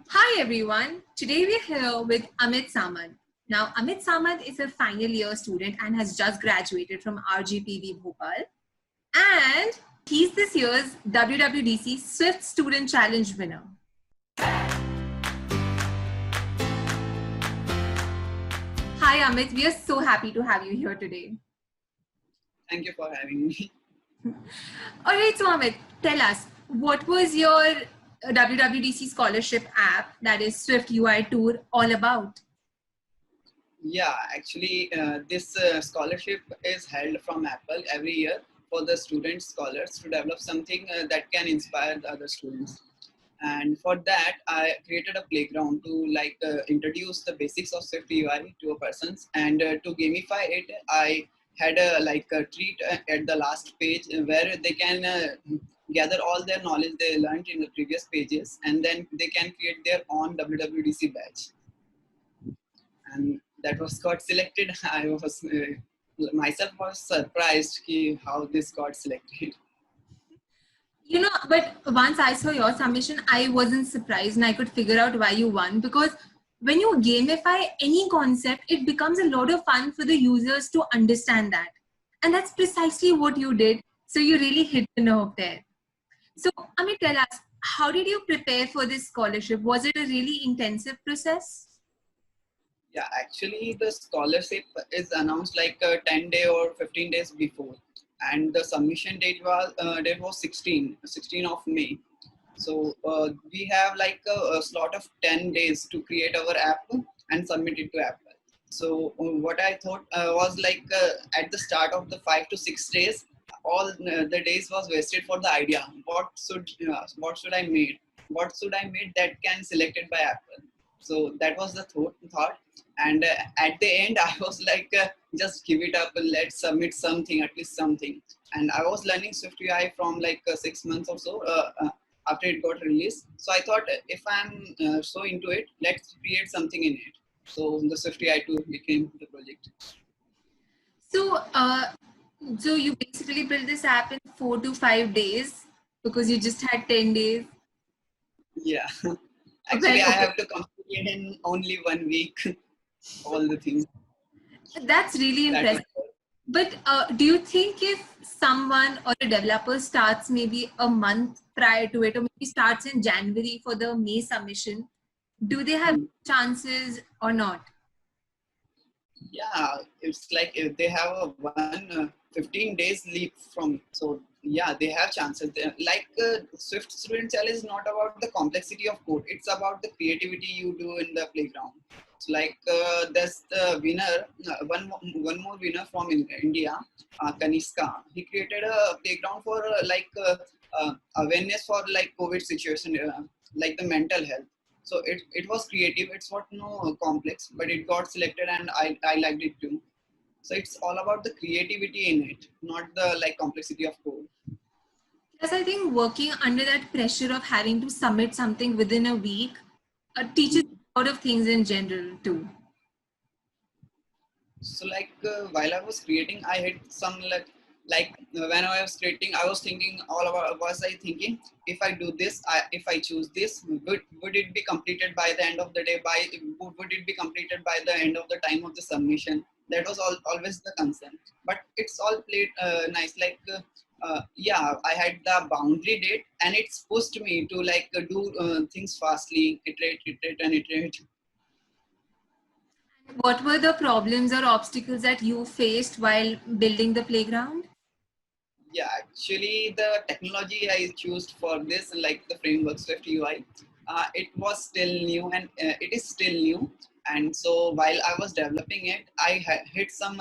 Hi everyone, today we're here with Amit Samant. Now Amit Samant is a final year student and has just graduated from RGPV Bhopal, and he's this year's WWDC Swift Student Challenge winner. Hi Amit, we are so happy to have you here today. Thank you for having me. Alright, so Amit, tell us, what was your WWDC scholarship app, that is Swift UI Tour, all about? Yeah, actually, this scholarship is held from Apple every year for the student scholars to develop something that can inspire the other students. And for that, I created a playground to introduce the basics of Swift UI to a persons, and to gamify it, I had a treat at the last page where they can gather all their knowledge they learned in the previous pages, and then they can create their own WWDC badge. And that was got selected. I was myself was surprised how this got selected. But once I saw your submission, I wasn't surprised and I could figure out why you won, because when you gamify any concept, it becomes a lot of fun for the users to understand that. And that's precisely what you did. So you really hit the nerve there. So, Amit, tell us, how did you prepare for this scholarship? Was it a really intensive process? Yeah, actually, the scholarship is announced 10 day or 15 days before, and the submission date was 16 of May. So we have a slot of 10 days to create our app and submit it to Apple. So what I thought was at the start of the 5 to 6 days, all the days was wasted for the idea. What should I make? What should I make that can selected by Apple? So that was the thought. And at the end, I was just give it up. Let's submit something, at least something. And I was learning Swift UI from 6 months or so. After it got released. So I thought if I'm so into it, let's create something in it. So the Swift UI tool became the project. So you basically built this app in 4 to 5 days because you just had 10 days. Yeah. Actually, I have to complete in only 1 week all the things. That's really impressive. But do you think if someone or a developer starts maybe a month prior to it, or maybe starts in January for the May submission, do they have chances or not? Yeah, it's like if they have a 15 days leap from, so yeah, they have chances. Swift Student Challenge is not about the complexity of code, it's about the creativity you do in the playground. So there's the winner, one more winner from India, Kanishka. He created a playground for awareness for COVID situation, like the mental health. So it was creative. It's not complex, but it got selected, and I liked it too. So it's all about the creativity in it, not the complexity of code. Yes, I think working under that pressure of having to submit something within a week teaches a lot of things in general too. So while I was creating, I had some when I was creating, I was thinking if I do this, if I choose this, would it be completed by the end of the day? Would it be completed by the end of the time of the submission? That was always the concern. But it's all played nice. Yeah, I had the boundary date, and it's pushed me to do things fastly, iterate, and iterate. What were the problems or obstacles that you faced while building the playground? Yeah, actually the technology I chose for this, the framework Swift UI, it was still new, and it is still new. And so while I was developing it, I hit some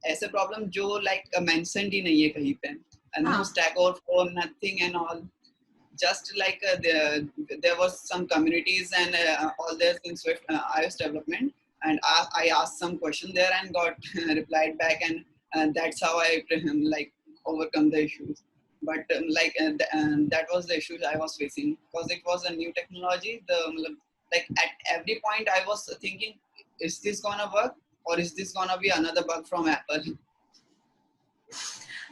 ऐसे problem जो mentioned ही नहीं है कहीं पे, and no Stack Overflow, nothing and all. Just there was some communities and all this in Swift iOS development, and I asked some question there and got replied back, and that's how I overcome the issues. But that was the issues I was facing, because it was a new technology. At every point I was thinking, is this gonna work, or is this gonna be another bug from Apple?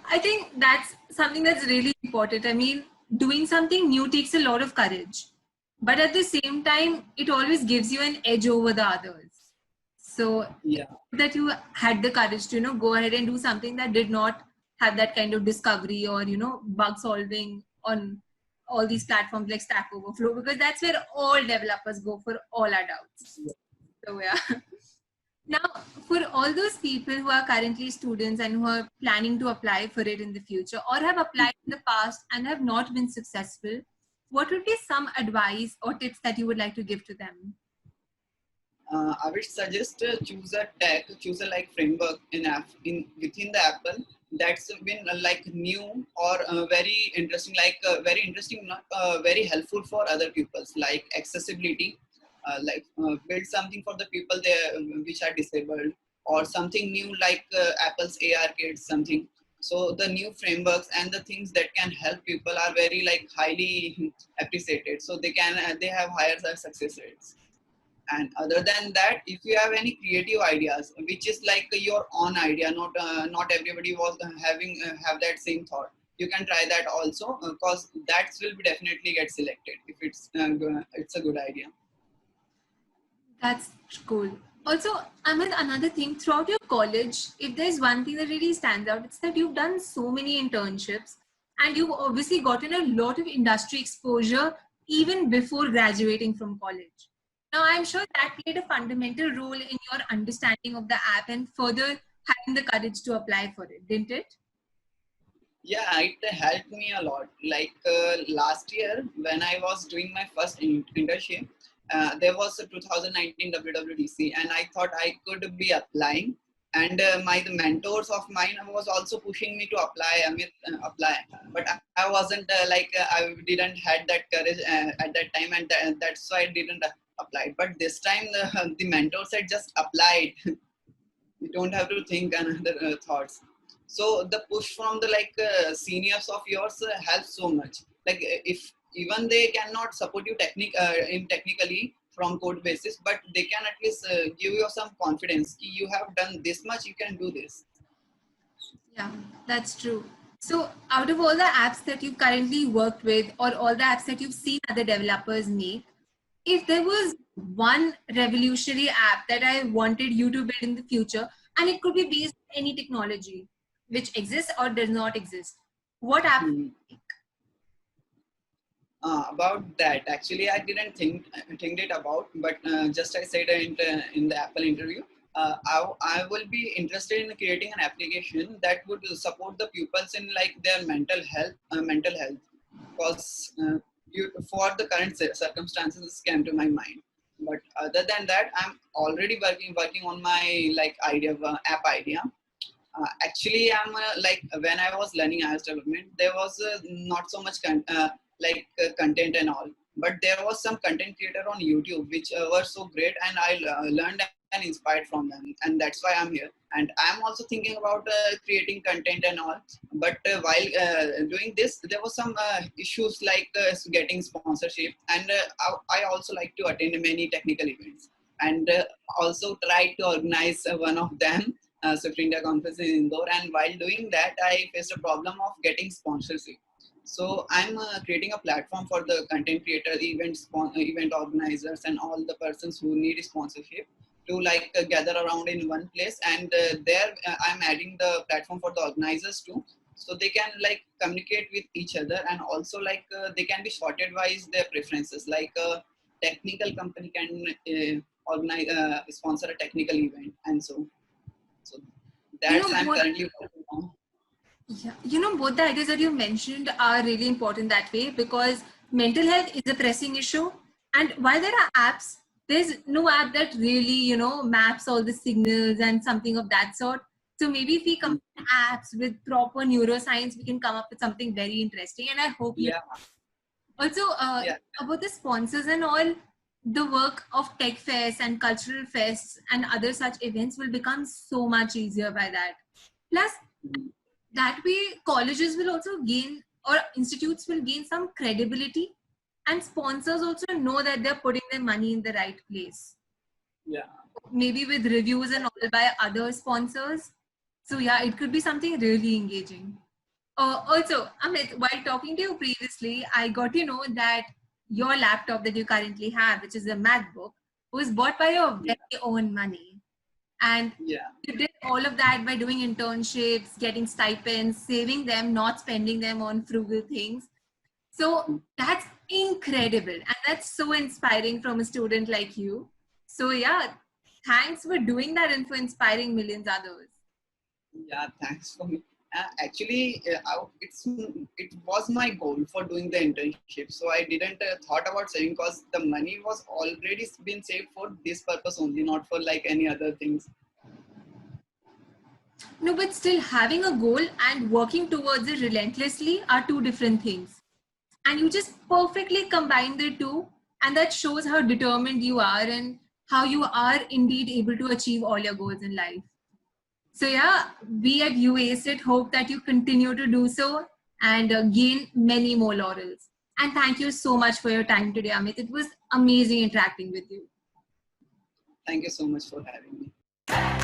I think that's something that's really important. I mean, doing something new takes a lot of courage, but at the same time, it always gives you an edge over the others. So Yeah. that you had the courage to, go ahead and do something that did not have that kind of discovery or, bug solving on all these platforms like Stack Overflow, because that's where all developers go for all our doubts. So yeah. Now, for all those people who are currently students and who are planning to apply for it in the future or have applied in the past and have not been successful, what would be some advice or tips that you would like to give to them? I would suggest choose a like framework within the Apple that's been like new or very interesting, not very helpful for other pupils, like accessibility, build something for the people there which are disabled, or something new like Apple's AR kits, something. So the new frameworks and the things that can help people are very like highly appreciated. So they have higher success rates. And other than that, if you have any creative ideas which is like your own idea, not everybody was having have that same thought, you can try that also, because that will be definitely get selected if it's a good idea. That's cool. Also, Amit, another thing, throughout your college, if there's one thing that really stands out, it's that you've done so many internships and you've obviously gotten a lot of industry exposure even before graduating from college. Now, I'm sure that played a fundamental role in your understanding of the app and further having the courage to apply for it, didn't it? Yeah, it helped me a lot. Like last year when I was doing my first internship, there was a 2019 WWDC, and I thought I could be applying. And the mentors of mine was also pushing me to apply. I mean, apply, but I wasn't I didn't had that courage at that time, and that's why I didn't apply. But this time the mentor said just apply it. You don't have to think another thoughts. So the push from the seniors of yours helps so much. Like if even they cannot support you in technically from code basis, but they can at least give you some confidence. You have done this much, you can do this. Yeah, that's true. So out of all the apps that you've currently worked with or all the apps that you've seen other developers make, if there was one revolutionary app that I wanted you to build in the future, and it could be based on any technology which exists or does not exist, what app? About that, actually, I didn't think it about, but just I said in the Apple interview, I will be interested in creating an application that would support the pupils in like their mental health, because for the current circumstances, this came to my mind. But other than that, I'm already working on my like app idea. Actually, I'm like when I was learning iOS development, there was not so much content and all, but there was some content creator on YouTube which were so great, and I learned and inspired from them, and that's why I'm here. And I'm also thinking about creating content and all, but while doing this, there was some issues like getting sponsorship, and I also like to attend many technical events, and also try to organize one of them, Swift India conference in Indore. And while doing that, I faced a problem of getting sponsorship. So I'm creating a platform for the content creator, event organizers, and all the persons who need sponsorship to gather around in one place. And there I'm adding the platform for the organizers too, so they can communicate with each other, and also they can be sorted by their preferences. Like a technical company can organize sponsor a technical event, and so that's I'm currently working on. Yeah, both the ideas that you mentioned are really important that way, because mental health is a pressing issue. And while there are apps, there's no app that really, maps all the signals and something of that sort. So maybe if we combine apps with proper neuroscience, we can come up with something very interesting. And I hope you. Also, about the sponsors and all, the work of tech fairs and cultural fests and other such events will become so much easier by that. Plus, that way colleges will also gain, or institutes will gain some credibility, and sponsors also know that they're putting their money in the right place. Yeah. Maybe with reviews and all by other sponsors. So yeah, it could be something really engaging. Also, Amit, while talking to you previously, I got to know that your laptop that you currently have, which is a MacBook, was bought by your very own money. And Yeah. you did all of that by doing internships, getting stipends, saving them, not spending them on frugal things. So that's incredible. And that's so inspiring from a student like you. So yeah, thanks for doing that and for inspiring millions others. Yeah, thanks for me. Actually, it was my goal for doing the internship. So I didn't thought about saving because the money was already been saved for this purpose only, not for like any other things. No, but still having a goal and working towards it relentlessly are two different things. And you just perfectly combine the two. And that shows how determined you are and how you are indeed able to achieve all your goals in life. So yeah, we at UACIT hope that you continue to do so and gain many more laurels. And thank you so much for your time today, Amit. It was amazing interacting with you. Thank you so much for having me.